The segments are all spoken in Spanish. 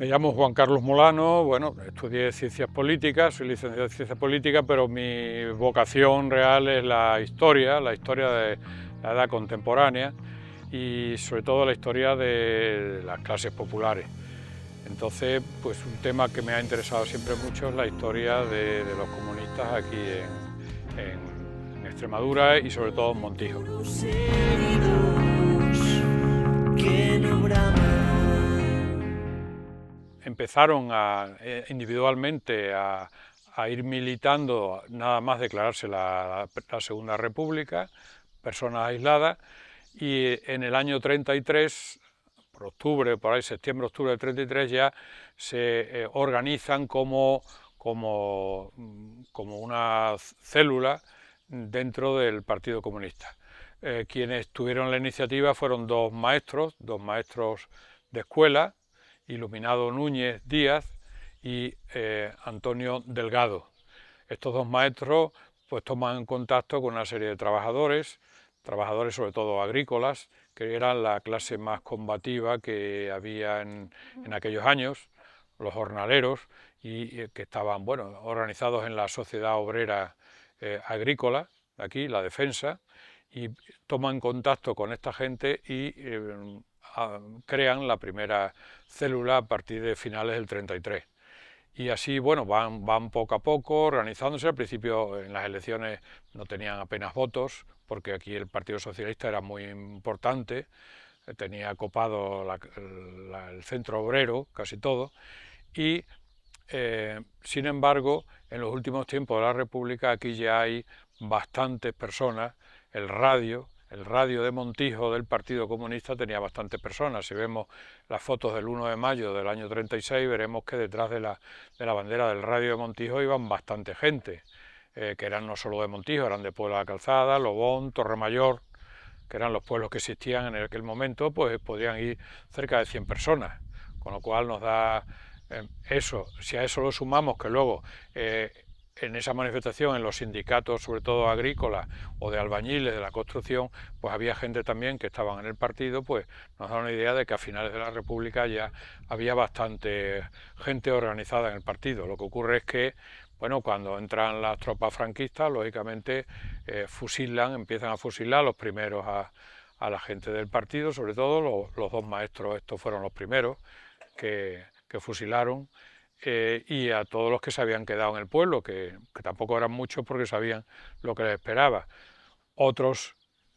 Me llamo Juan Carlos Molano, bueno, estudié Ciencias Políticas, soy licenciado en Ciencias Políticas, pero mi vocación real es la historia de la edad contemporánea y sobre todo la historia de las clases populares. Entonces, pues un tema que me ha interesado siempre mucho es la historia de los comunistas aquí en Extremadura y sobre todo en Montijo. Empezaron individualmente a ir militando nada más declararse la Segunda República, personas aisladas, y en el año 33, por octubre, por ahí septiembre-octubre del 33, ya se organizan como una célula dentro del Partido Comunista. Quienes tuvieron la iniciativa fueron dos maestros de escuela, Iluminado Núñez Díaz y Antonio Delgado. Estos dos maestros pues toman contacto con una serie de trabajadores sobre todo agrícolas, que eran la clase más combativa que había en aquellos años, los jornaleros, y que estaban bueno, organizados en la sociedad obrera agrícola, de aquí, la Defensa, y toman contacto con esta gente y crean la primera célula a partir de finales del 33. Y así, bueno, van poco a poco organizándose. Al principio en las elecciones no tenían apenas votos, porque aquí el Partido Socialista era muy importante, tenía copado el centro obrero, casi todo, y sin embargo, en los últimos tiempos de la República aquí ya hay bastantes personas, el radio de Montijo del Partido Comunista tenía bastantes personas. Si vemos las fotos del 1 de mayo del año 36, veremos que detrás de la bandera del radio de Montijo iban bastante gente, que eran no solo de Montijo, eran de Puebla de la Calzada, Lobón, Torremayor, que eran los pueblos que existían en aquel momento, pues podían ir cerca de 100 personas, con lo cual nos da eso. Si a eso lo sumamos que luego en esa manifestación, en los sindicatos, sobre todo agrícolas o de albañiles de la construcción, pues había gente también que estaban en el partido, pues nos da una idea de que a finales de la República ya había bastante gente organizada en el partido. Lo que ocurre es que, bueno, cuando entran las tropas franquistas, lógicamente empiezan a fusilar los primeros a la gente del partido, sobre todo los dos maestros, estos fueron los primeros que fusilaron, y a todos los que se habían quedado en el pueblo, que tampoco eran muchos porque sabían lo que les esperaba. Otros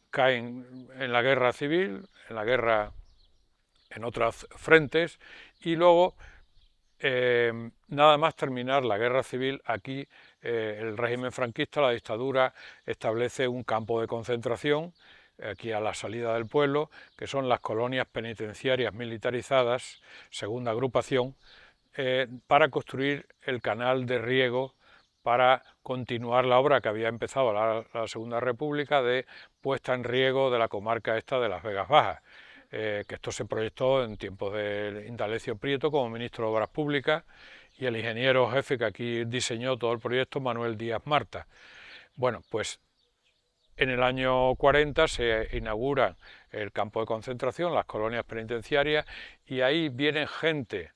caen en la guerra civil, en otros frentes, y luego, nada más terminar la guerra civil, aquí el régimen franquista, la dictadura, establece un campo de concentración, aquí a la salida del pueblo, que son las colonias penitenciarias militarizadas, segunda agrupación, para construir el canal de riego para continuar la obra que había empezado la Segunda República de puesta en riego de la comarca esta de las Vegas Bajas, que esto se proyectó en tiempos de Indalecio Prieto como ministro de Obras Públicas y el ingeniero jefe que aquí diseñó todo el proyecto, Manuel Díaz Marta. Bueno, pues en el año 40 se inaugura el campo de concentración, las colonias penitenciarias, y ahí viene gente,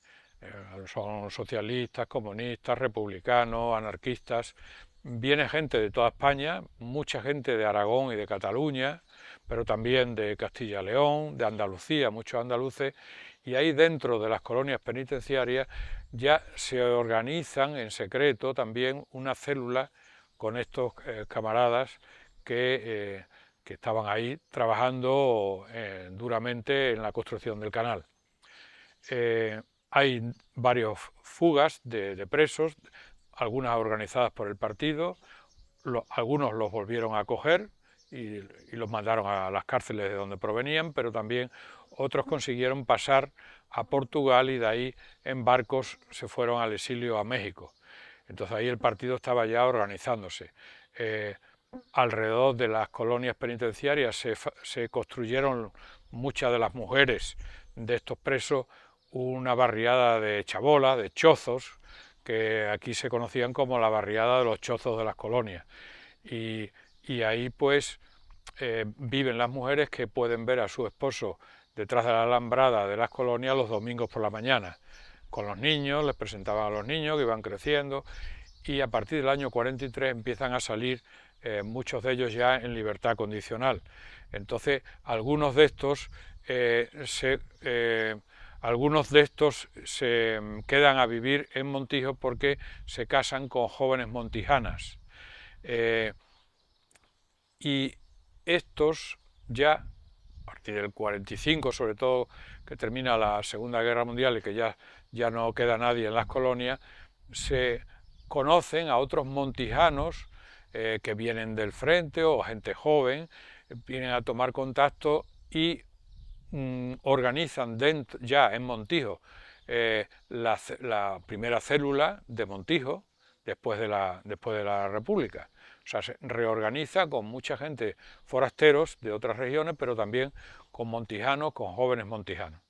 son socialistas, comunistas, republicanos, anarquistas, viene gente de toda España, mucha gente de Aragón y de Cataluña, pero también de Castilla y León, de Andalucía, muchos andaluces, y ahí dentro de las colonias penitenciarias ya se organizan en secreto también una célula con estos camaradas que estaban ahí trabajando duramente en la construcción del canal. Hay varias fugas de presos, algunas organizadas por el partido, algunos los volvieron a coger y los mandaron a las cárceles de donde provenían, pero también otros consiguieron pasar a Portugal y de ahí en barcos se fueron al exilio a México. Entonces ahí el partido estaba ya organizándose. Alrededor de las colonias penitenciarias se construyeron muchas de las mujeres de estos presos una barriada de chabolas, de chozos, que aquí se conocían como la barriada de los chozos de las colonias. Y ahí pues viven las mujeres que pueden ver a su esposo detrás de la alambrada de las colonias los domingos por la mañana. con los niños, les presentaban a los niños que iban creciendo, y a partir del año 43 empiezan a salir muchos de ellos ya en libertad condicional. Entonces, algunos de estos se quedan a vivir en Montijo porque se casan con jóvenes montijanas. Y estos ya, a partir del 45, sobre todo que termina la Segunda Guerra Mundial y que ya no queda nadie en las colonias, se conocen a otros montijanos que vienen del frente o gente joven, vienen a tomar contacto y organizan ya en Montijo la primera célula de Montijo después de la República. O sea, se reorganiza con mucha gente, forasteros de otras regiones, pero también con montijanos, con jóvenes montijanos.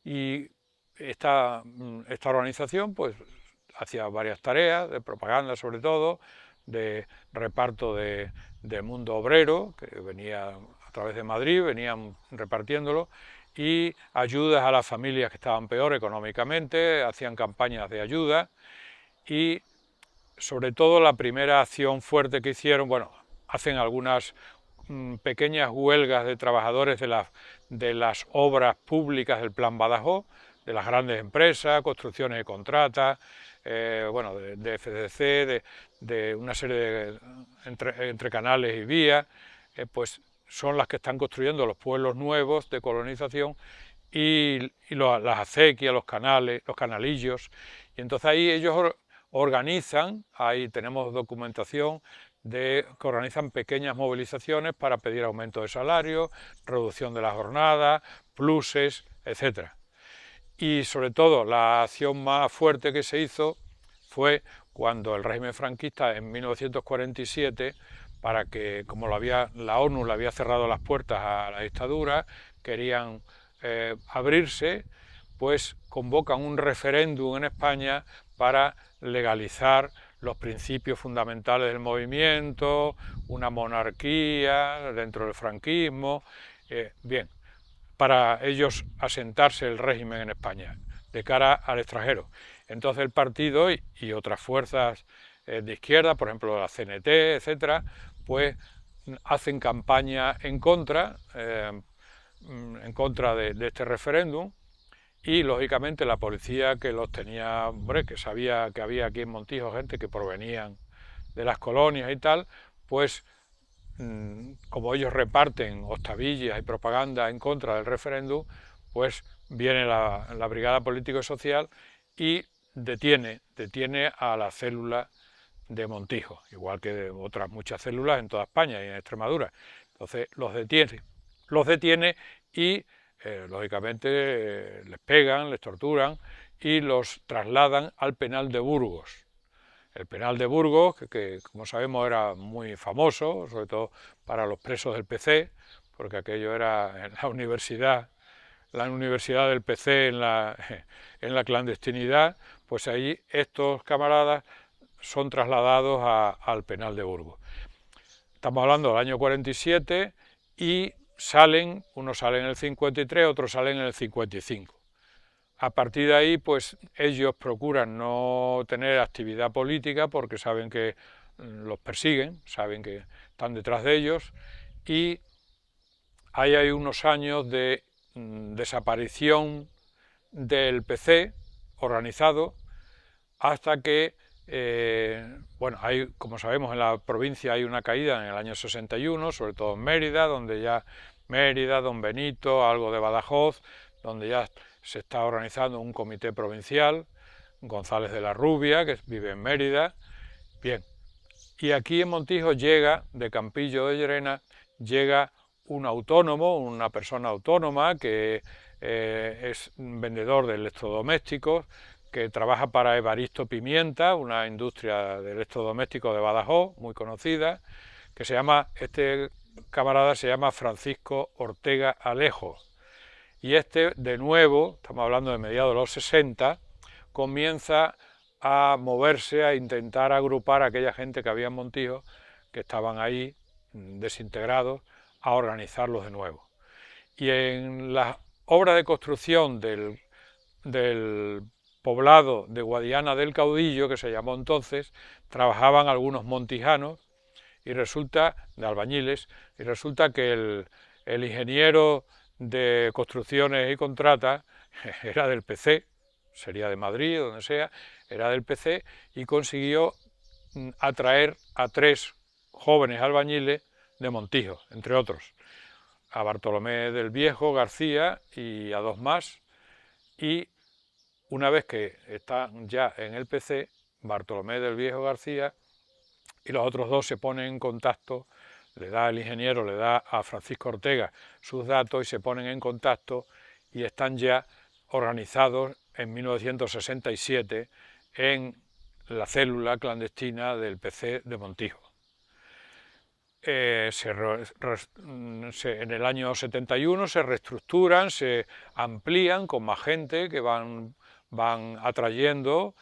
Y esta organización pues hacía varias tareas, de propaganda sobre todo, de reparto del mundo obrero, que venía a través de Madrid, venían repartiéndolo, y ayudas a las familias que estaban peor económicamente, hacían campañas de ayuda, y sobre todo la primera acción fuerte que hicieron, bueno, hacen algunas pequeñas huelgas de trabajadores de las obras públicas del Plan Badajoz, de las grandes empresas, construcciones de contratas, bueno, de FCC, de una serie de entre canales y vías, pues son las que están construyendo los pueblos nuevos de colonización y las acequias, los canales, los canalillos, y entonces ahí ellos organizan, ahí tenemos documentación que organizan pequeñas movilizaciones para pedir aumento de salario, reducción de la jornada, pluses, etc. Y sobre todo la acción más fuerte que se hizo fue cuando el régimen franquista en 1947, para que, como la ONU le había cerrado las puertas a la dictadura, querían abrirse, pues convocan un referéndum en España para legalizar los principios fundamentales del movimiento, una monarquía dentro del franquismo, bien, para ellos asentarse el régimen en España de cara al extranjero. Entonces el partido y otras fuerzas de izquierda, por ejemplo la CNT, etcétera, pues hacen campaña en contra de este referéndum, y lógicamente la policía que los tenía, hombre, que sabía que había aquí en Montijo gente que provenían de las colonias y tal, pues como ellos reparten octavillas y propaganda en contra del referéndum, pues viene la Brigada Político y Social y detiene a la célula de Montijo, igual que de otras muchas células en toda España y en Extremadura. Entonces los detiene y lógicamente les pegan, les torturan y los trasladan al penal de Burgos. El penal de Burgos, que como sabemos era muy famoso, sobre todo para los presos del PC, porque aquello era la universidad del PC en la clandestinidad, pues ahí estos camaradas son trasladados al penal de Burgos. Estamos hablando del año 47 y unos salen en el 53, otros salen en el 55. A partir de ahí, pues ellos procuran no tener actividad política porque saben que los persiguen, saben que están detrás de ellos, y ahí hay unos años de desaparición del PC organizado hasta que, bueno, como sabemos en la provincia hay una caída en el año 61, sobre todo en Mérida, Don Benito, algo de Badajoz, donde ya se está organizando un comité provincial, González de la Rubia, que vive en Mérida. Bien, y aquí en Montijo llega, de Campillo de Llerena, llega un autónomo, una persona autónoma que es un vendedor de electrodomésticos, que trabaja para Evaristo Pimienta, una industria de electrodomésticos de Badajoz, muy conocida, este camarada se llama Francisco Ortega Alejo. Y de nuevo, estamos hablando de mediados de los 60, comienza a moverse, a intentar agrupar a aquella gente que había en Montijo, que estaban ahí desintegrados, a organizarlos de nuevo. Y en las obras de construcción del poblado de Guadiana del Caudillo, que se llamó entonces, trabajaban algunos montijanos y resulta, de albañiles, y resulta que el ingeniero de construcciones y contratas era del PC, sería de Madrid o donde sea, era del PC y consiguió atraer a 3 jóvenes albañiles de Montijo, entre otros, a Bartolomé del Viejo García y a 2 más, y una vez que están ya en el PC, Bartolomé del Viejo García y los otros 2 se ponen en contacto, el ingeniero le da a Francisco Ortega sus datos y se ponen en contacto y están ya organizados en 1967 en la célula clandestina del PC de Montijo. En el año 71 se reestructuran, se amplían con más gente que van atrayendo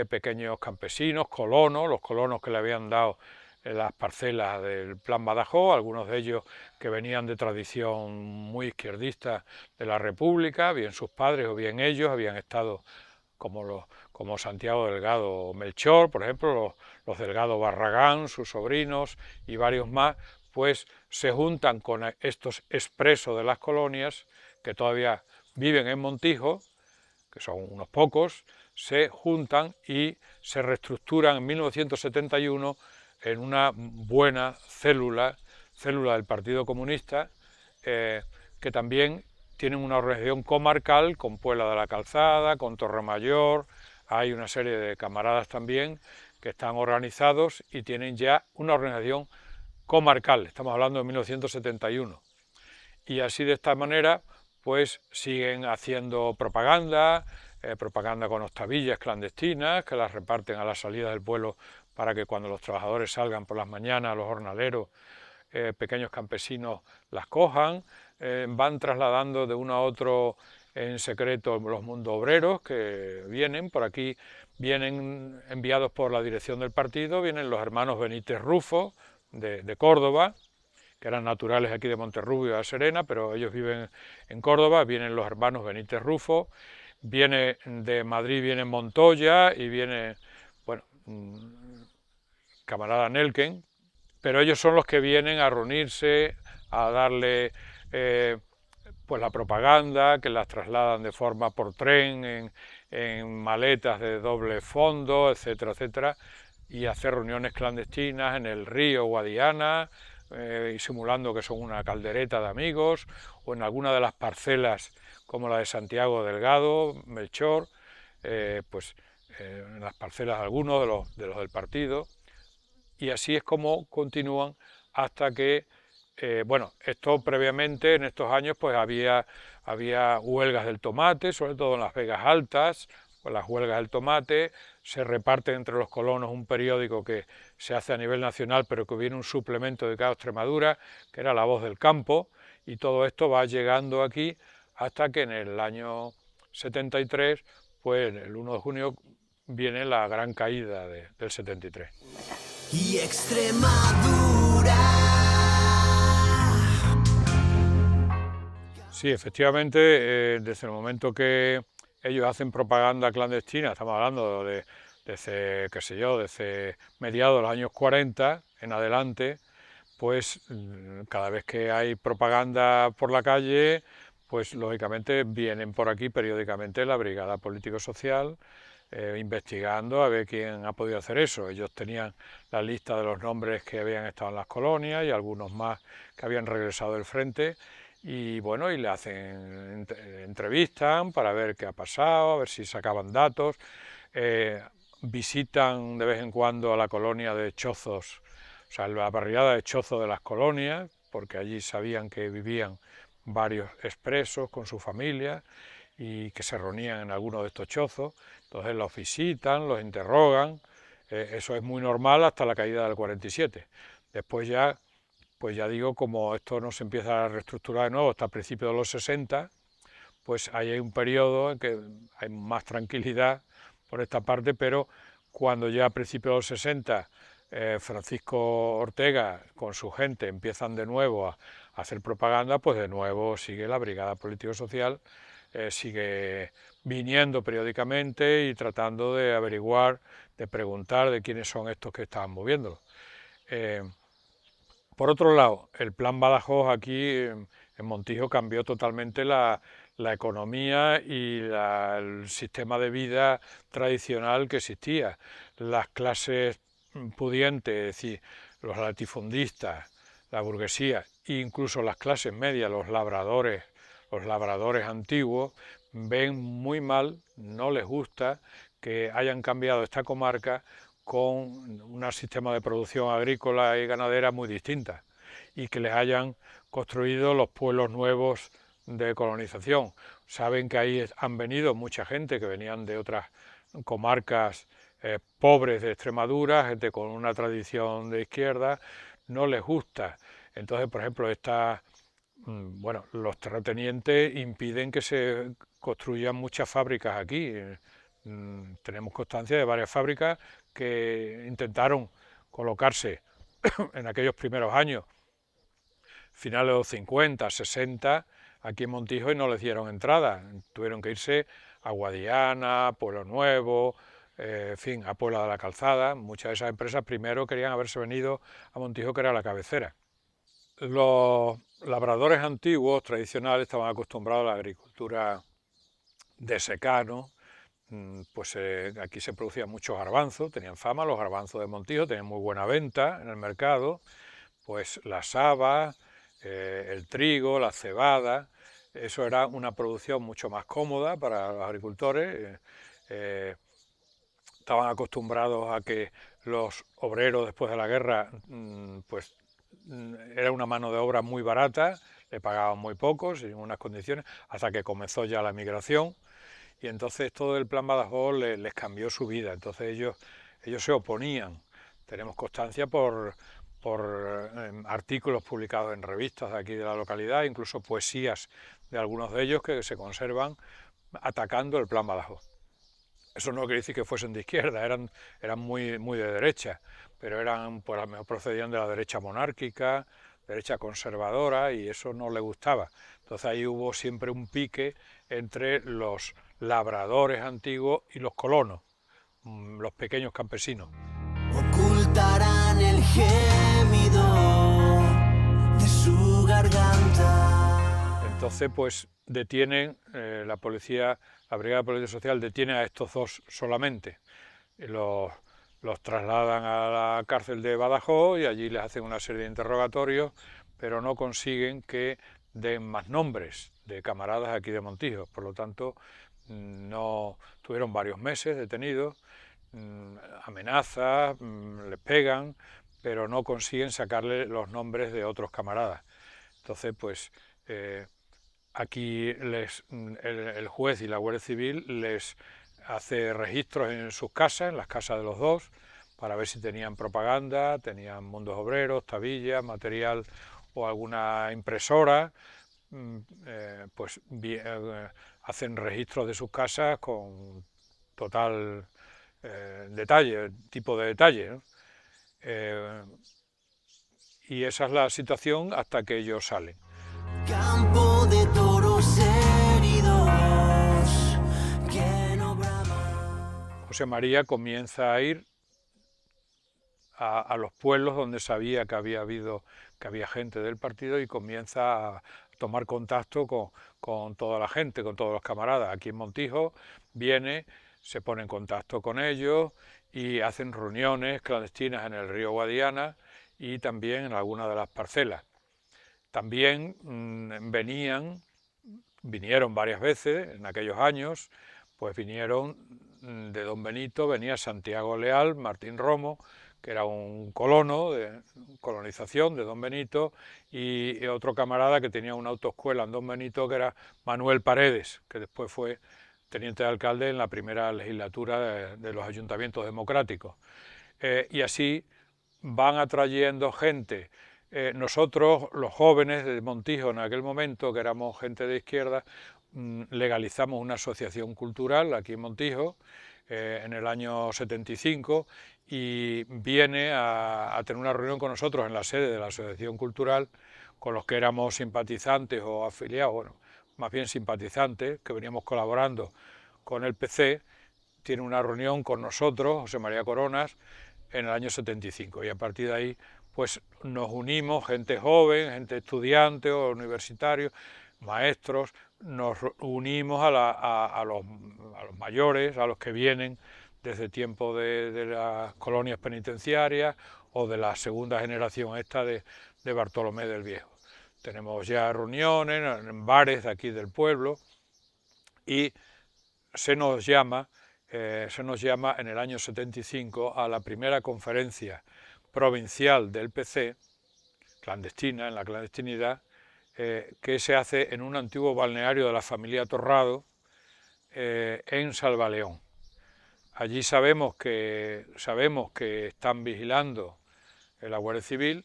pequeños campesinos, colonos, los colonos que le habían dado las parcelas del Plan Badajoz, algunos de ellos que venían de tradición muy izquierdista de la República, bien sus padres o bien ellos habían estado como Santiago Delgado Melchor, por ejemplo, los Delgado Barragán, sus sobrinos y varios más, pues se juntan con estos expresos de las colonias que todavía viven en Montijo, que son unos pocos, se juntan y se reestructuran en 1971 en una buena célula del Partido Comunista, que también tienen una organización comarcal con Puebla de la Calzada, con Torremayor, hay una serie de camaradas también que están organizados y tienen ya una organización comarcal, estamos hablando de 1971. Y así de esta manera pues siguen haciendo propaganda, propaganda con octavillas clandestinas que las reparten a la salida del pueblo para que cuando los trabajadores salgan por las mañanas, los jornaleros, pequeños campesinos las cojan, van trasladando de uno a otro en secreto los mundos obreros que vienen por aquí, vienen enviados por la dirección del partido, vienen los hermanos Benítez Rufo de Córdoba, que eran naturales aquí de Monterrubio, a Serena, pero ellos viven en Córdoba, vienen los hermanos Benítez Rufo, viene de Madrid, viene Montoya y viene, bueno, camarada Nelken, pero ellos son los que vienen a reunirse, a darle pues la propaganda, que las trasladan de forma por tren, en maletas de doble fondo, etcétera, etcétera, y hacer reuniones clandestinas en el río Guadiana, y simulando que son una caldereta de amigos, o en alguna de las parcelas como la de Santiago Delgado, Melchor, en las parcelas de algunos de los del partido, y así es como continúan hasta que, bueno, esto previamente en estos años pues había huelgas del tomate, sobre todo en las Vegas Altas, pues las huelgas del tomate, se reparte entre los colonos un periódico que se hace a nivel nacional, pero que viene un suplemento dedicado a Extremadura, que era La Voz del Campo, y todo esto va llegando aquí hasta que en el año 73, pues el 1 de junio viene la gran caída del 73. Y Extremadura. Sí, efectivamente, desde el momento que ellos hacen propaganda clandestina, estamos hablando desde, qué sé yo, desde mediados de los años 40 en adelante, pues cada vez que hay propaganda por la calle, pues lógicamente vienen por aquí periódicamente la Brigada Político-Social, investigando a ver quién ha podido hacer eso. Ellos tenían la lista de los nombres que habían estado en las colonias y algunos más que habían regresado del frente, y bueno, y le hacen entrevistan para ver qué ha pasado, a ver si sacaban datos, visitan de vez en cuando a la colonia de Chozos, o sea, la barriada de Chozo de las colonias, porque allí sabían que vivían varios expresos con su familia y que se reunían en alguno de estos chozos, entonces los visitan, los interrogan, eso es muy normal hasta la caída del 47. Después ya, pues ya digo, como esto no se empieza a reestructurar de nuevo hasta el principio de los 60, pues ahí hay un periodo en que hay más tranquilidad por esta parte, pero cuando ya a principios de los 60 Francisco Ortega con su gente empiezan de nuevo a hacer propaganda, pues de nuevo sigue la Brigada Político-Social, sigue viniendo periódicamente y tratando de averiguar, de preguntar de quiénes son estos que estaban moviéndolo. Por otro lado, el plan Badajoz aquí en Montijo cambió totalmente la economía y el sistema de vida tradicional que existía. Las clases pudientes, es decir, los latifundistas, la burguesía, e incluso las clases medias, los labradores antiguos, ven muy mal, no les gusta que hayan cambiado esta comarca con un sistema de producción agrícola y ganadera muy distinta y que les hayan construido los pueblos nuevos de colonización. Saben que ahí han venido mucha gente que venían de otras comarcas pobres de Extremadura, gente con una tradición de izquierda, no les gusta. Entonces, por ejemplo, bueno, los terratenientes impiden que se construyan muchas fábricas aquí. Tenemos constancia de varias fábricas que intentaron colocarse en aquellos primeros años, finales de los 50, 60, aquí en Montijo y no les dieron entrada. Tuvieron que irse a Guadiana, Pueblo Nuevo, en fin, a Puebla de la Calzada. Muchas de esas empresas primero querían haberse venido a Montijo, que era la cabecera. Los labradores antiguos, tradicionales, estaban acostumbrados a la agricultura de secano. Pues aquí se producían muchos garbanzos, tenían fama los garbanzos de Montijo, tenían muy buena venta en el mercado, pues las habas, el trigo, la cebada, eso era una producción mucho más cómoda para los agricultores. Estaban acostumbrados a que los obreros después de la guerra, pues era una mano de obra muy barata, le pagaban muy poco, sin unas condiciones, hasta que comenzó ya la migración. Y entonces todo el plan Badajoz les cambió su vida, entonces ellos se oponían. Tenemos constancia por artículos publicados en revistas de aquí de la localidad, incluso poesías de algunos de ellos que se conservan atacando el plan Badajoz. Eso no quiere decir que fuesen de izquierda, eran muy de derecha, pero pues a lo mejor procedían de la derecha monárquica, derecha conservadora, y eso no le gustaba. Entonces ahí hubo siempre un pique entre los labradores antiguos y los colonos, los pequeños campesinos. Ocultarán el gemido de su garganta. Entonces, pues detienen la policía, la Brigada de Policía Social detiene a estos dos solamente. Los trasladan a la cárcel de Badajoz y allí les hacen una serie de interrogatorios, pero no consiguen que den más nombres de camaradas aquí de Montijo. Por lo tanto, no tuvieron varios meses detenidos, amenazas, les pegan, pero no consiguen sacarle los nombres de otros camaradas. Entonces, pues aquí el juez y la Guardia Civil les hace registros en sus casas, en las casas de los dos, para ver si tenían propaganda, tenían mundos obreros, tabillas, material o alguna impresora. Pues hacen registros de sus casas con total detalle, tipo de detalle, ¿no? Y esa es la situación hasta que ellos salen. Campo de toros heridos que no braman. José María comienza a ir a los pueblos donde sabía que había gente del partido y comienza a tomar contacto con toda la gente, con todos los camaradas. Aquí en Montijo viene, se pone en contacto con ellos y hacen reuniones clandestinas en el río Guadiana y también en algunas de las parcelas. También vinieron varias veces en aquellos años, pues vinieron de Don Benito, venía Santiago Leal, Martín Romo, que era un colono de colonización de Don Benito, y otro camarada que tenía una autoescuela en Don Benito, que era Manuel Paredes, que después fue teniente de alcalde en la primera legislatura de los ayuntamientos democráticos. Y así van atrayendo gente. Nosotros, los jóvenes de Montijo en aquel momento, que éramos gente de izquierda, legalizamos una asociación cultural aquí en Montijo en el año 75 y viene a tener una reunión con nosotros en la sede de la asociación cultural con los que éramos simpatizantes o afiliados, bueno, más bien simpatizantes, que veníamos colaborando con el PC, tiene una reunión con nosotros, José María Coronas, en el año 75, y a partir de ahí pues nos unimos, gente joven, gente estudiante o universitario, maestros, nos unimos a los mayores, a los que vienen desde tiempo de las colonias penitenciarias o de la segunda generación esta de Bartolomé del Viejo. Tenemos ya reuniones en bares de aquí del pueblo y se nos llama en el año 75 a la primera conferencia provincial del PC, clandestina, en la clandestinidad, que se hace en un antiguo balneario de la familia Torrado, en Salvaleón. Allí sabemos que están vigilando la Guardia Civil,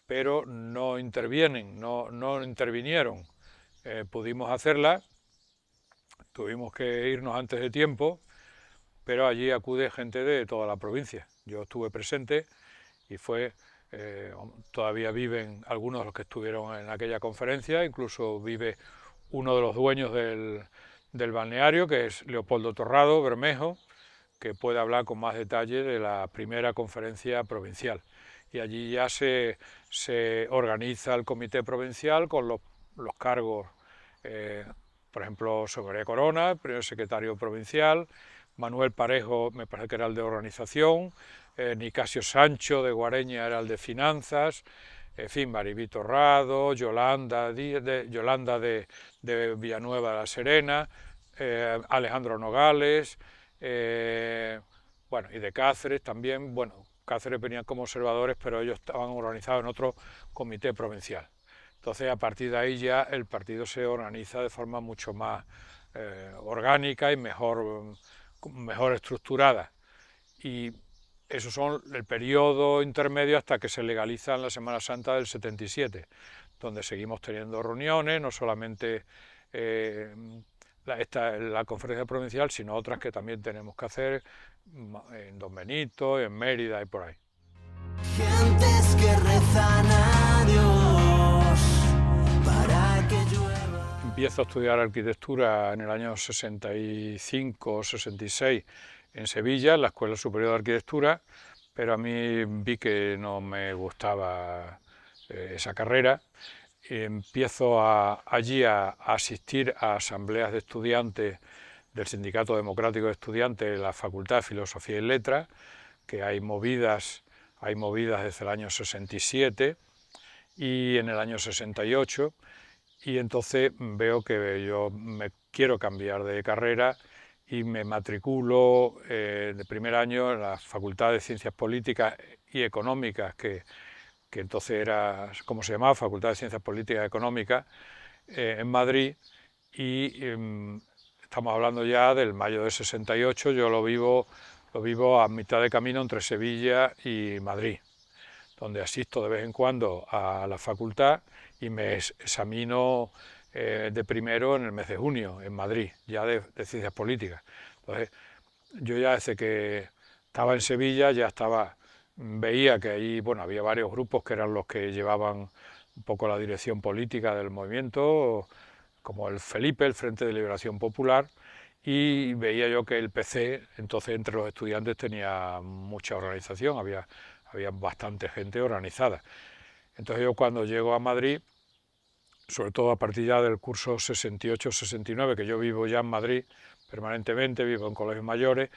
pero no intervinieron. Pudimos hacerla, tuvimos que irnos antes de tiempo, pero allí acude gente de toda la provincia. Yo estuve presente y todavía viven algunos de los que estuvieron en aquella conferencia, incluso vive uno de los dueños del balneario, que es Leopoldo Torrado Bermejo, que puede hablar con más detalle de la primera conferencia provincial. Y allí ya se organiza el comité provincial con los cargos, por ejemplo, José María Corona, el primer secretario provincial, Manuel Parejo, me parece que era el de organización, Nicasio Sancho de Guareña era el de finanzas, en fin, Maribí Torrado, Yolanda de Villanueva de la Serena, Alejandro Nogales, bueno, y de Cáceres también. Bueno, Cáceres venían como observadores, pero ellos estaban organizados en otro comité provincial. Entonces, a partir de ahí ya el partido se organiza de forma mucho más orgánica y mejor estructurada. Y esos son el periodo intermedio hasta que se legaliza en la Semana Santa del 77, donde seguimos teniendo reuniones, no solamente la conferencia provincial, sino otras que también tenemos que hacer en Don Benito, en Mérida y por ahí. Gentes que rezan a Dios para que llueva. Empiezo a estudiar arquitectura en el año 65 o 66 en Sevilla, en la Escuela Superior de Arquitectura, pero a mí vi que no me gustaba esa carrera. Empiezo allí a asistir a asambleas de estudiantes del Sindicato Democrático de Estudiantes de la Facultad de Filosofía y Letras, que hay movidas desde el año 67 y en el año 68, y entonces veo que yo me quiero cambiar de carrera y me matriculo de primer año en la Facultad de Ciencias Políticas y Económicas, que entonces era, como se llamaba, Facultad de Ciencias Políticas y Económicas, en Madrid, y estamos hablando ya del mayo de 68, yo lo vivo a mitad de camino entre Sevilla y Madrid, donde asisto de vez en cuando a la facultad y me examino de primero en el mes de junio, en Madrid, ya de Ciencias Políticas. Entonces, yo ya desde que estaba en Sevilla veía que ahí, bueno, había varios grupos que eran los que llevaban un poco la dirección política del movimiento, como el Felipe, el Frente de Liberación Popular, y veía yo que el PC, entonces entre los estudiantes tenía mucha organización, había bastante gente organizada. Entonces yo cuando llego a Madrid, sobre todo a partir ya del curso 68-69, que yo vivo ya en Madrid permanentemente, vivo en colegios mayores,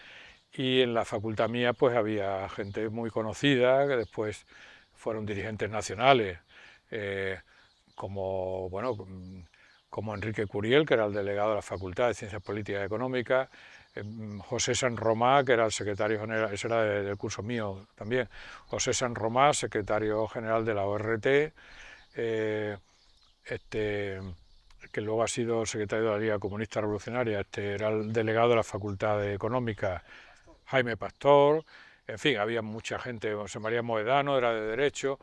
y en la facultad mía pues había gente muy conocida, que después fueron dirigentes nacionales, como Enrique Curiel, que era el delegado de la Facultad de Ciencias Políticas y Económicas, José San Romá, que era el secretario general, ese era del curso mío también, José San Romá, secretario general de la ORT, que luego ha sido secretario de la Liga Comunista Revolucionaria, era el delegado de la Facultad de Económicas, Jaime Pastor, en fin, había mucha gente, José María Moedano era de Derecho.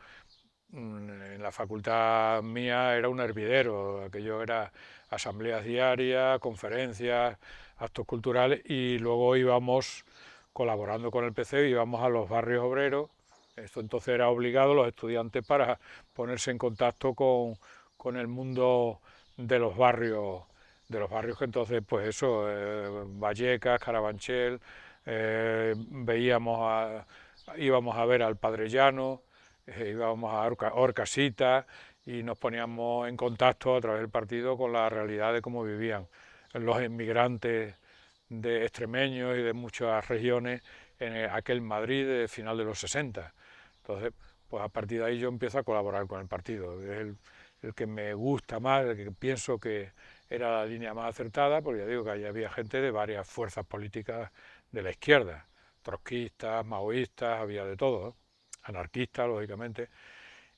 En la facultad mía era un hervidero, aquello era asambleas diarias, conferencias, actos culturales, y luego íbamos, colaborando con el PC, íbamos a los barrios obreros. Esto entonces era obligado los estudiantes para ponerse en contacto con el mundo de los barrios de los barrios que entonces, pues eso, Vallecas, Carabanchel, íbamos a ver al Padre Llano, íbamos a Orcasitas y nos poníamos en contacto a través del partido con la realidad de cómo vivían los inmigrantes de extremeños y de muchas regiones en aquel Madrid de final de los 60. Entonces, pues a partir de ahí yo empiezo a colaborar con el partido. Es el que me gusta más, el que pienso que era la línea más acertada, porque ya digo que ahí había gente de varias fuerzas políticas de la izquierda, trotskistas, maoístas, había de todo, anarquistas, lógicamente,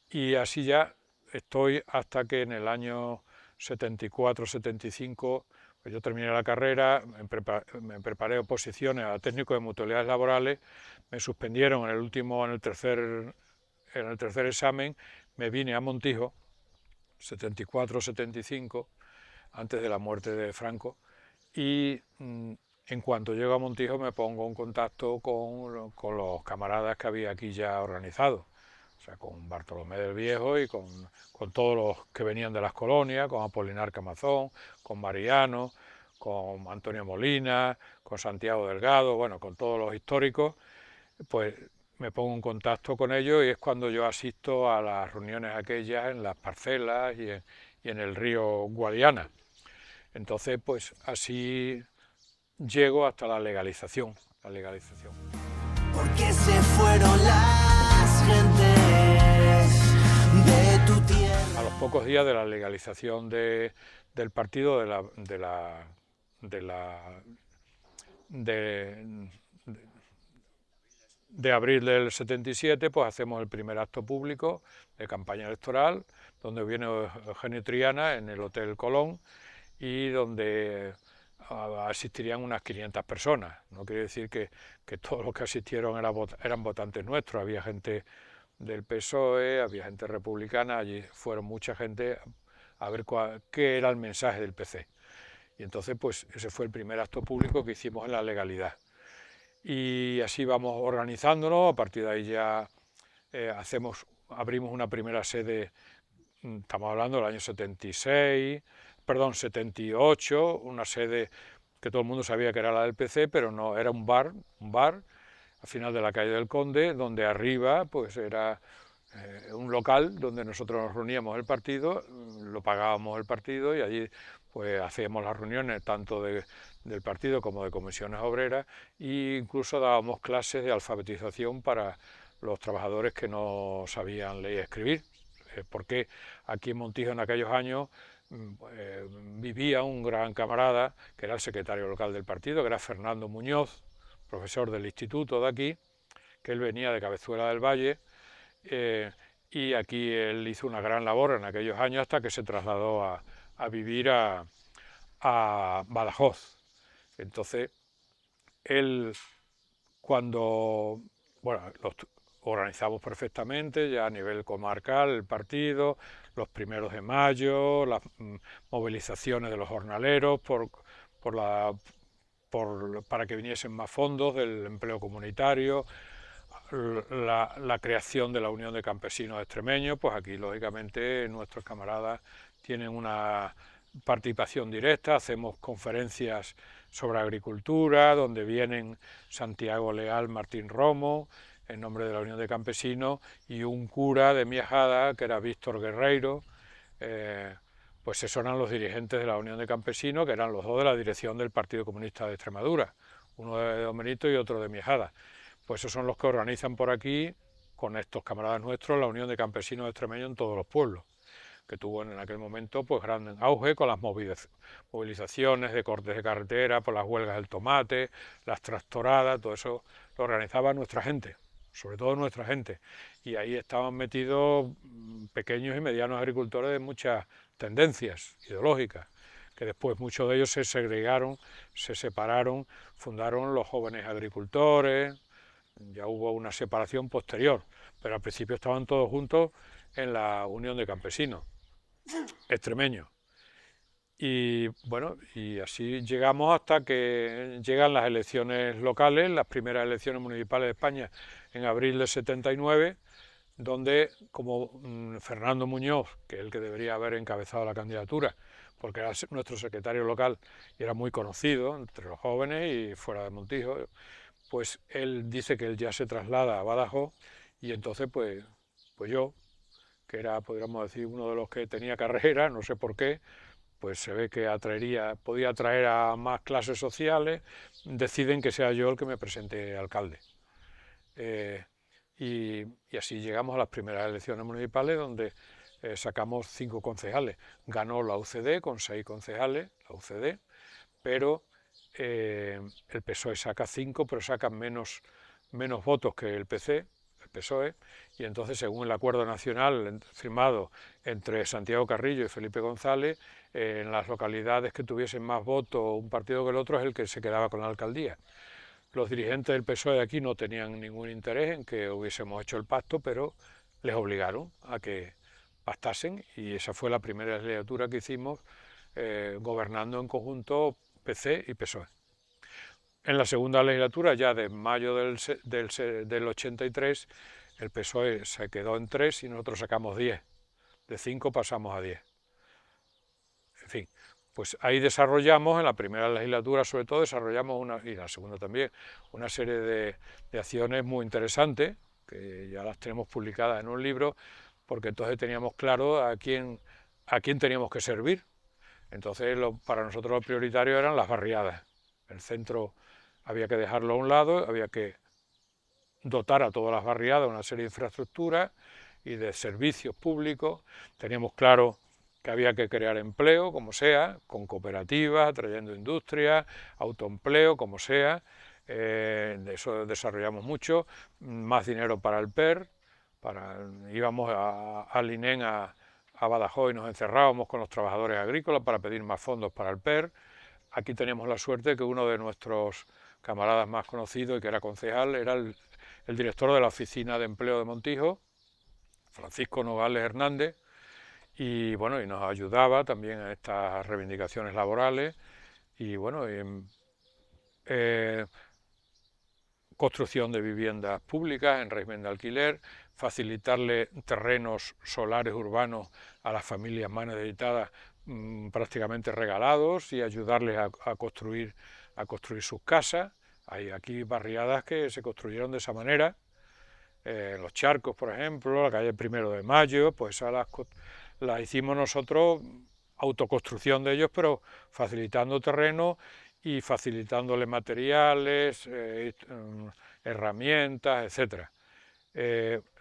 y así ya estoy hasta que en el año 74-75 pues yo terminé la carrera, me preparé oposiciones a técnico de mutualidades laborales, me suspendieron en el tercer examen, me vine a Montijo, 74-75, antes de la muerte de Franco, y en cuanto llego a Montijo me pongo en contacto con los camaradas que había aquí ya organizados, o sea, con Bartolomé del Viejo y con todos los que venían de las colonias, con Apolinar Camazón, con Mariano, con Antonio Molina, con Santiago Delgado, bueno, con todos los históricos, pues me pongo en contacto con ellos y es cuando yo asisto a las reuniones aquellas en las parcelas y en el río Guadiana. Entonces, pues así llego hasta la legalización. ¿Por qué se fueron las gentes de tu tierra? A los pocos días de la legalización del partido, de abril del 77, pues hacemos el primer acto público de campaña electoral, donde viene Eugenio Triana en el Hotel Colón y donde asistirían unas 500 personas. No quiere decir que todos los que asistieron eran votantes nuestros, había gente del PSOE, había gente republicana, allí fueron mucha gente a ver qué era el mensaje del PC. Y entonces, pues ese fue el primer acto público que hicimos en la legalidad. Y así vamos organizándonos, a partir de ahí ya abrimos una primera sede, estamos hablando del año 78, una sede que todo el mundo sabía que era la del PC, pero no, era un bar al final de la calle del Conde, donde arriba pues era un local donde nosotros nos reuníamos el partido, lo pagábamos el partido y allí pues hacíamos las reuniones tanto del partido como de comisiones obreras e incluso dábamos clases de alfabetización para los trabajadores que no sabían leer y escribir, porque aquí en Montijo en aquellos años vivía un gran camarada que era el secretario local del partido, que era Fernando Muñoz, profesor del instituto de aquí, que él venía de Cabezuela del Valle, y aquí él hizo una gran labor en aquellos años hasta que se trasladó a vivir a Badajoz. Entonces, él cuando, bueno, los organizamos perfectamente ya a nivel comarcal el partido, los 1 de mayo, las movilizaciones de los jornaleros para que viniesen más fondos del empleo comunitario, la creación de la Unión de Campesinos Extremeños, pues aquí lógicamente nuestros camaradas tienen una participación directa, hacemos conferencias sobre agricultura, donde vienen Santiago Leal, Martín Romo, en nombre de la Unión de Campesinos, y un cura de Miajada, que era Víctor Guerreiro, pues esos eran los dirigentes de la Unión de Campesinos, que eran los dos de la dirección del Partido Comunista de Extremadura, uno de Don Benito y otro de Miajada. Pues esos son los que organizan por aquí, con estos camaradas nuestros, la Unión de Campesinos Extremeños en todos los pueblos, que tuvo en aquel momento pues gran auge con las movilizaciones de cortes de carretera, por las huelgas del tomate, las tractoradas, todo eso lo organizaba nuestra gente, sobre todo nuestra gente, y ahí estaban metidos pequeños y medianos agricultores de muchas tendencias ideológicas, que después muchos de ellos se segregaron, se separaron, fundaron los jóvenes agricultores, ya hubo una separación posterior, pero al principio estaban todos juntos en la Unión de Campesinos Extremeños. Y bueno, y así llegamos hasta que llegan las elecciones locales, las primeras elecciones municipales de España en abril del 79, donde como Fernando Muñoz, que es el que debería haber encabezado la candidatura, porque era nuestro secretario local y era muy conocido entre los jóvenes y fuera de Montijo, pues él dice que él ya se traslada a Badajoz y entonces pues yo, que era, podríamos decir, uno de los que tenía carrera, no sé por qué, pues se ve que podía atraer a más clases sociales, deciden que sea yo el que me presente alcalde. Eh, y así llegamos a las primeras elecciones municipales donde sacamos 5 concejales. Ganó la UCD con 6 concejales, la UCD, pero el PSOE saca 5, pero sacan menos votos que el PC, el PSOE, y entonces según el acuerdo nacional firmado entre Santiago Carrillo y Felipe González, en las localidades que tuviesen más votos un partido que el otro es el que se quedaba con la alcaldía. Los dirigentes del PSOE de aquí no tenían ningún interés en que hubiésemos hecho el pacto, pero les obligaron a que pactasen y esa fue la primera legislatura que hicimos gobernando en conjunto PC y PSOE. En la segunda legislatura, ya de mayo del 83, el PSOE se quedó en 3 y nosotros sacamos 10. De 5 pasamos a 10. En fin, pues ahí desarrollamos, en la primera legislatura sobre todo, desarrollamos y en la segunda también, una serie de acciones muy interesantes, que ya las tenemos publicadas en un libro, porque entonces teníamos claro a quién teníamos que servir. Entonces para nosotros lo prioritario eran las barriadas. El centro había que dejarlo a un lado, había que dotar a todas las barriadas de una serie de infraestructuras y de servicios públicos. Teníamos claro que había que crear empleo, como sea, con cooperativas, trayendo industria, autoempleo, como sea. De eso desarrollamos mucho. Más dinero para el PER. Íbamos al INEN a Badajoz y nos encerrábamos con los trabajadores agrícolas para pedir más fondos para el PER. Aquí teníamos la suerte que uno de nuestros camaradas más conocidos y que era concejal era el director de la Oficina de Empleo de Montijo, Francisco Nogales Hernández, y bueno, y nos ayudaba también en estas reivindicaciones laborales y bueno, construcción de viviendas públicas en régimen de alquiler, facilitarle terrenos solares urbanos a las familias más necesitadas prácticamente regalados y ayudarles a construir sus casas. Hay aquí barriadas que se construyeron de esa manera, Los Charcos, por ejemplo, la calle 1 de Mayo, pues las hicimos nosotros, autoconstrucción de ellos, pero facilitando terreno y facilitándole materiales, herramientas, etc.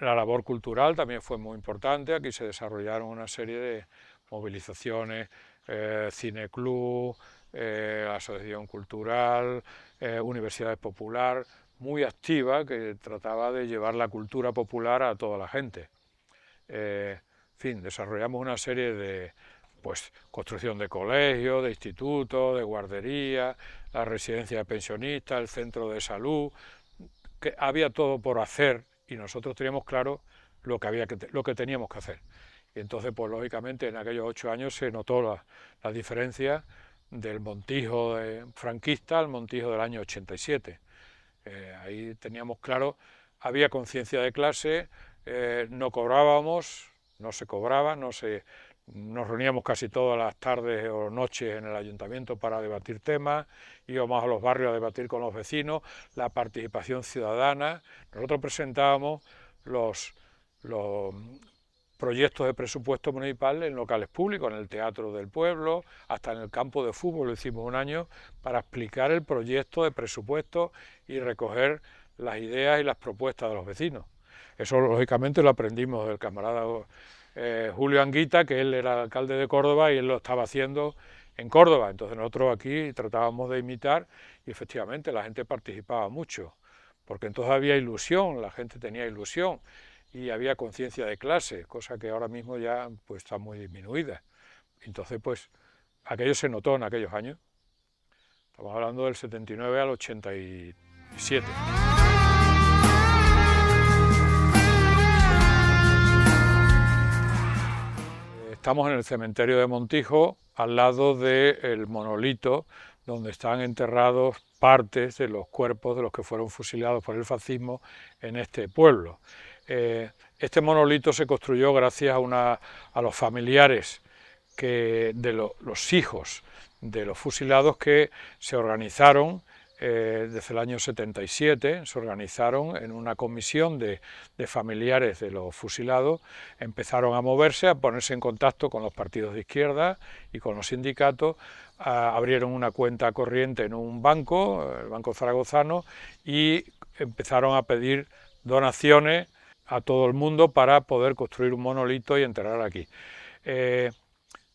La labor cultural también fue muy importante, aquí se desarrollaron una serie de movilizaciones, cineclub, asociación cultural, universidad popular, muy activa, que trataba de llevar la cultura popular a toda la gente. En fin, desarrollamos una serie de construcción de colegios, de institutos, de guarderías, la residencia de pensionistas, el centro de salud, que había todo por hacer y nosotros teníamos claro lo que teníamos que hacer. Y entonces, pues lógicamente, en aquellos 8 años se notó la diferencia del Montijo franquista al Montijo del año 87. Ahí teníamos claro, había conciencia de clase, no cobrábamos, no se cobraba, nos reuníamos casi todas las tardes o noches en el ayuntamiento para debatir temas, íbamos a los barrios a debatir con los vecinos, la participación ciudadana. Nosotros presentábamos los proyectos de presupuesto municipal en locales públicos, en el Teatro del Pueblo, hasta en el campo de fútbol lo hicimos un año para explicar el proyecto de presupuesto y recoger las ideas y las propuestas de los vecinos. Eso lógicamente lo aprendimos del camarada Julio Anguita, que él era alcalde de Córdoba y él lo estaba haciendo en Córdoba. Entonces nosotros aquí tratábamos de imitar y efectivamente la gente participaba mucho, porque entonces había ilusión, la gente tenía ilusión y había conciencia de clase, cosa que ahora mismo ya pues está muy disminuida. Entonces pues aquello se notó en aquellos años. Estamos hablando del 79 al 87. Estamos en el cementerio de Montijo, al lado del monolito donde están enterrados partes de los cuerpos de los que fueron fusilados por el fascismo en este pueblo. Este monolito se construyó gracias a los familiares los hijos de los fusilados que se organizaron desde el año 77, se organizaron en una comisión de familiares de los fusilados, empezaron a moverse, a ponerse en contacto con los partidos de izquierda y con los sindicatos, abrieron una cuenta corriente en un banco, el Banco Zaragozano, y empezaron a pedir donaciones a todo el mundo para poder construir un monolito y enterrar aquí.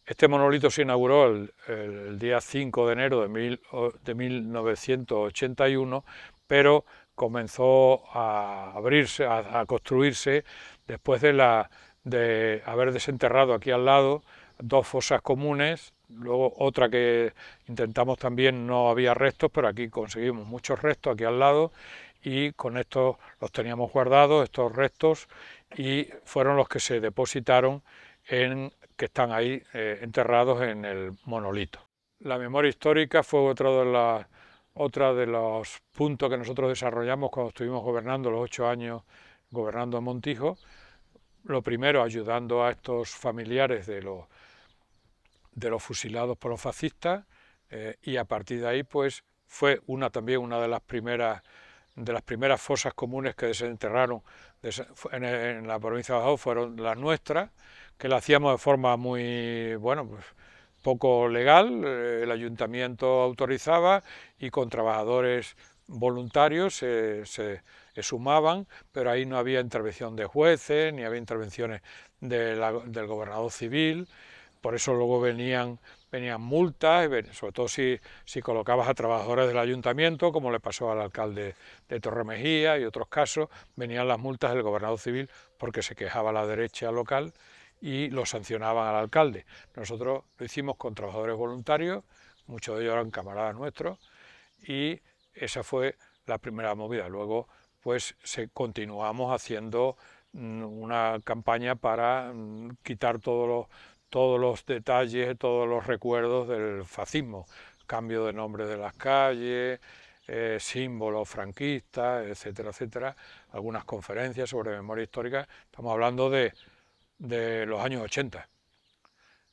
Este monolito se inauguró el día 5 de enero de 1981, pero comenzó a abrirse, a construirse después de haber desenterrado aquí al lado 2 fosas comunes, luego otra que intentamos también no había restos, pero aquí conseguimos muchos restos aquí al lado y con estos los teníamos guardados, estos restos, y fueron los que se depositaron que están ahí enterrados en el monolito. La memoria histórica fue otra de los puntos que nosotros desarrollamos cuando estuvimos gobernando los 8 años, gobernando en Montijo. Lo primero, ayudando a estos familiares de los fusilados por los fascistas, y a partir de ahí pues fue también una de las primeras fosas comunes que desenterraron en la provincia de Badajoz fueron las nuestras, que la hacíamos de forma muy, bueno, pues poco legal, el ayuntamiento autorizaba y con trabajadores voluntarios se sumaban, pero ahí no había intervención de jueces, ni había intervenciones del gobernador civil, por eso luego venían multas, sobre todo si colocabas a trabajadores del ayuntamiento, como le pasó al alcalde de Torremejía y otros casos, venían las multas del gobernador civil porque se quejaba la derecha local y lo sancionaban al alcalde. Nosotros lo hicimos con trabajadores voluntarios, muchos de ellos eran camaradas nuestros, y esa fue la primera movida. Luego pues continuamos haciendo una campaña para quitar todos los detalles, todos los recuerdos del fascismo, cambio de nombre de las calles, símbolos franquistas, etcétera, etcétera, algunas conferencias sobre memoria histórica, estamos hablando de los años 80.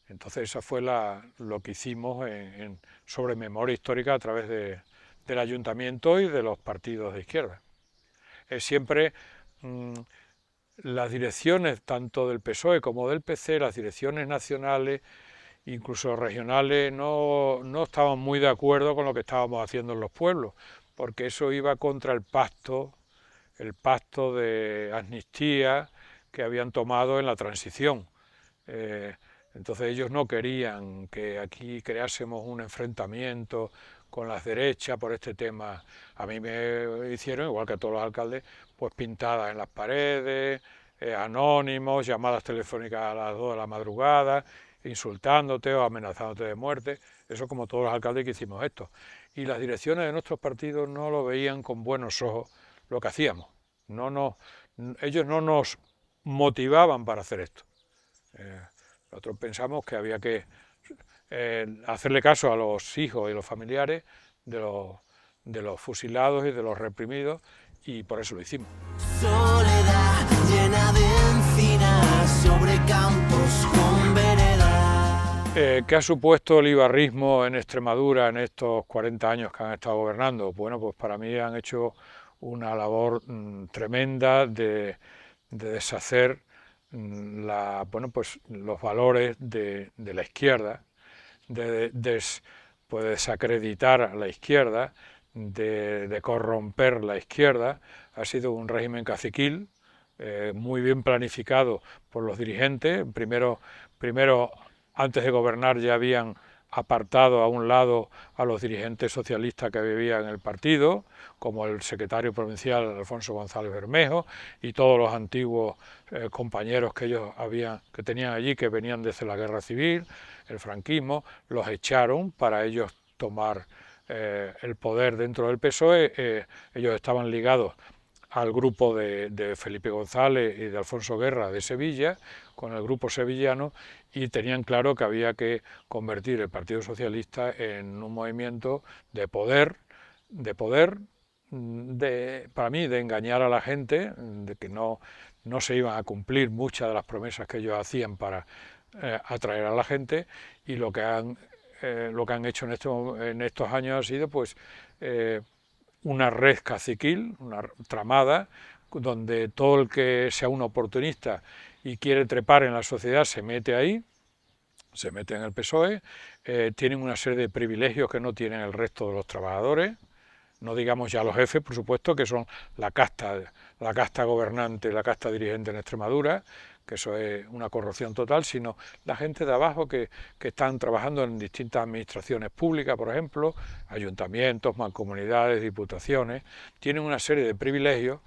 Entonces esa fue lo que hicimos sobre memoria histórica a través del ayuntamiento y de los partidos de izquierda. Siempre las direcciones tanto del PSOE como del PC, las direcciones nacionales, incluso regionales, no estaban muy de acuerdo con lo que estábamos haciendo en los pueblos, porque eso iba contra el pacto de amnistía que habían tomado en la transición. Entonces ellos no querían que aquí creásemos un enfrentamiento con las derechas por este tema. A mí me hicieron, igual que a todos los alcaldes, pues pintadas en las paredes, anónimos, llamadas telefónicas a las 2 de la madrugada, insultándote o amenazándote de muerte. Eso como todos los alcaldes que hicimos esto. Y las direcciones de nuestros partidos no lo veían con buenos ojos lo que hacíamos. Ellos no nos motivaban para hacer esto. Nosotros pensamos que había que hacerle caso a los hijos y los familiares de los fusilados y de los reprimidos, y por eso lo hicimos. Soledad llena de encinas sobre campos con vereda. ¿Qué ha supuesto el ibarrismo en Extremadura en estos 40 años que han estado gobernando? Bueno, pues para mí han hecho una labor tremenda de deshacer los valores de la izquierda, de desacreditar a la izquierda, de corromper la izquierda. Ha sido un régimen caciquil, muy bien planificado por los dirigentes. Primero, antes de gobernar ya habían apartado a un lado a los dirigentes socialistas que vivían en el partido, como el secretario provincial Alfonso González Bermejo y todos los antiguos compañeros que tenían allí, que venían desde la guerra civil, el franquismo, los echaron para ellos tomar el poder dentro del PSOE. Ellos estaban ligados al grupo de Felipe González y de Alfonso Guerra de Sevilla, con el grupo sevillano, y tenían claro que había que convertir el Partido Socialista en un movimiento de poder, para mí, de engañar a la gente, de no se iban a cumplir muchas de las promesas que ellos hacían para atraer a la gente, y lo que han hecho en estos años ha sido pues una red caciquil, una tramada, donde todo el que sea un oportunista y quiere trepar en la sociedad se mete ahí, se mete en el PSOE, tienen una serie de privilegios que no tienen el resto de los trabajadores, no digamos ya los jefes, por supuesto, que son la casta gobernante, la casta dirigente en Extremadura, que eso es una corrupción total, sino la gente de abajo que están trabajando en distintas administraciones públicas, por ejemplo, ayuntamientos, mancomunidades, diputaciones, tienen una serie de privilegios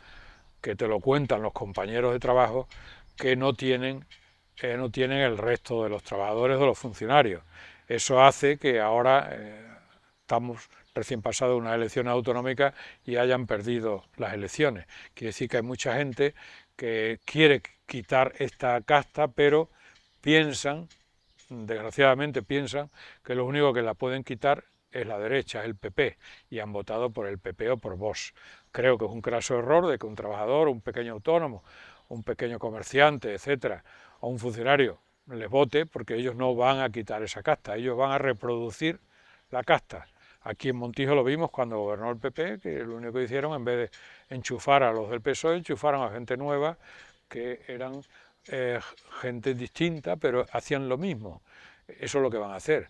que te lo cuentan los compañeros de trabajo, que no tienen el resto de los trabajadores o de los funcionarios. Eso hace que ahora estamos recién pasado unas elecciones autonómicas y hayan perdido las elecciones. Quiere decir que hay mucha gente que quiere quitar esta casta, pero desgraciadamente piensan, que lo único que la pueden quitar es la derecha, es el PP, y han votado por el PP o por Vox. Creo que es un craso error de que un trabajador, un pequeño autónomo, un pequeño comerciante, etcétera, o un funcionario les vote, porque ellos no van a quitar esa casta, ellos van a reproducir la casta. Aquí en Montijo lo vimos cuando gobernó el PP, que lo único que hicieron, en vez de enchufar a los del PSOE, enchufaron a gente nueva, que eran gente distinta, pero hacían lo mismo. Eso es lo que van a hacer.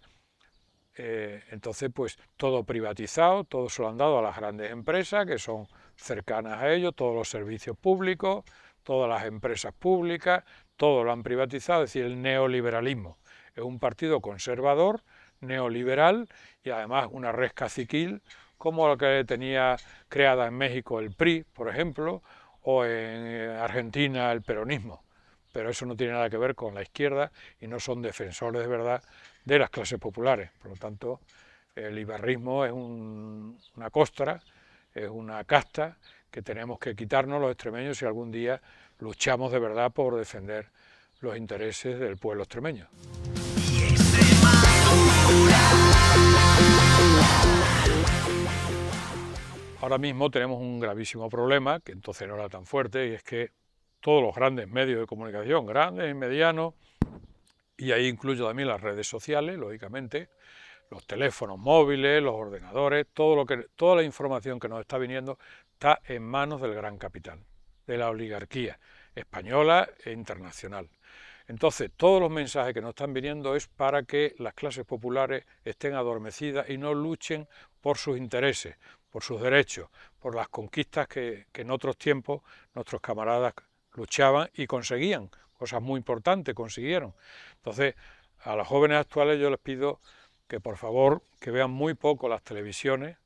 Entonces, pues todo privatizado, todo se lo han dado a las grandes empresas, que son cercanas a ellos, todos los servicios públicos, todas las empresas públicas, todo lo han privatizado, es decir, el neoliberalismo. Es un partido conservador, neoliberal, y además una red caciquil, como la que tenía creada en México el PRI, por ejemplo, o en Argentina el peronismo. Pero eso no tiene nada que ver con la izquierda y no son defensores de verdad de las clases populares. Por lo tanto, el ibarrismo es una costra, es una casta que tenemos que quitarnos los extremeños si algún día luchamos de verdad por defender los intereses del pueblo extremeño. Ahora mismo tenemos un gravísimo problema, que entonces no era tan fuerte, y es que todos los grandes medios de comunicación, grandes y medianos, y ahí incluyo también las redes sociales, lógicamente, los teléfonos móviles, los ordenadores, toda la información que nos está viniendo está en manos del gran capital, de la oligarquía española e internacional. Entonces, todos los mensajes que nos están viniendo es para que las clases populares estén adormecidas y no luchen por sus intereses, por sus derechos, por las conquistas que en otros tiempos nuestros camaradas luchaban y conseguían, cosas muy importantes consiguieron. Entonces, a los jóvenes actuales yo les pido que por favor que vean muy poco las televisiones.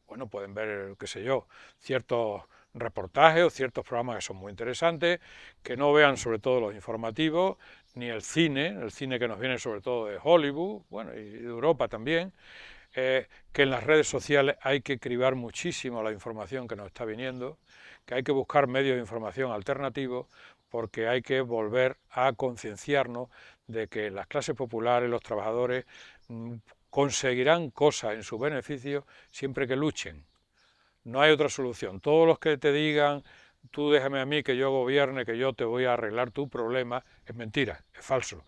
Bueno, pueden ver, qué sé yo, ciertos reportajes o ciertos programas que son muy interesantes, que no vean sobre todo los informativos, ni el cine que nos viene sobre todo de Hollywood, bueno, y de Europa también, que en las redes sociales hay que cribar muchísimo la información que nos está viniendo, que hay que buscar medios de información alternativos, porque hay que volver a concienciarnos de que las clases populares, los trabajadores, conseguirán cosas en su beneficio siempre que luchen. No hay otra solución. Todos los que te digan, tú déjame a mí que yo gobierne, que yo te voy a arreglar tu problema, es mentira, es falso.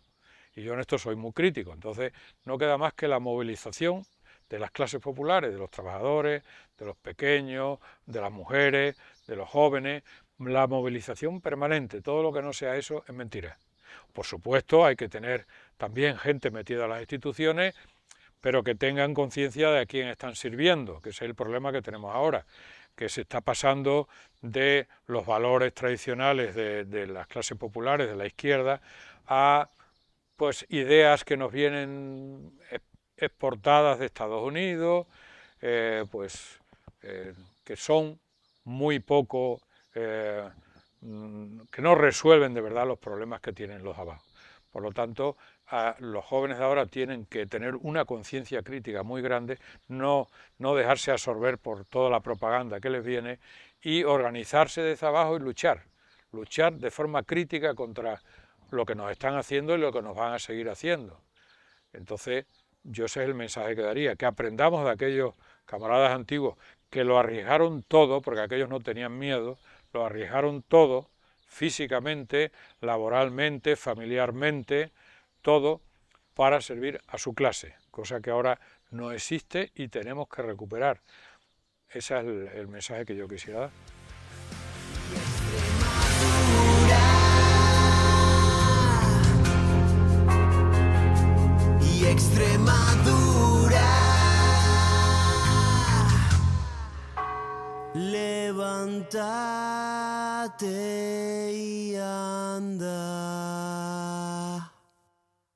Y yo en esto soy muy crítico. Entonces no queda más que la movilización de las clases populares, de los trabajadores, de los pequeños, de las mujeres, de los jóvenes, la movilización permanente. Todo lo que no sea eso es mentira. Por supuesto, hay que tener también gente metida en las instituciones, pero que tengan conciencia de a quién están sirviendo, que ese es el problema que tenemos ahora, que se está pasando de los valores tradicionales de las clases populares, de la izquierda, a pues ideas que nos vienen exportadas de Estados Unidos, que son muy poco, que no resuelven de verdad los problemas que tienen los abajo. Por lo tanto, los jóvenes de ahora tienen que tener una conciencia crítica muy grande, no dejarse absorber por toda la propaganda que les viene y organizarse desde abajo y luchar de forma crítica contra lo que nos están haciendo y lo que nos van a seguir haciendo. Entonces, yo ese es el mensaje que daría, que aprendamos de aquellos camaradas antiguos que lo arriesgaron todo, porque aquellos no tenían miedo, lo arriesgaron todo físicamente, laboralmente, familiarmente, todo para servir a su clase, cosa que ahora no existe y tenemos que recuperar. Ese es el mensaje que yo quisiera dar. Y Extremadura, levántate y anda.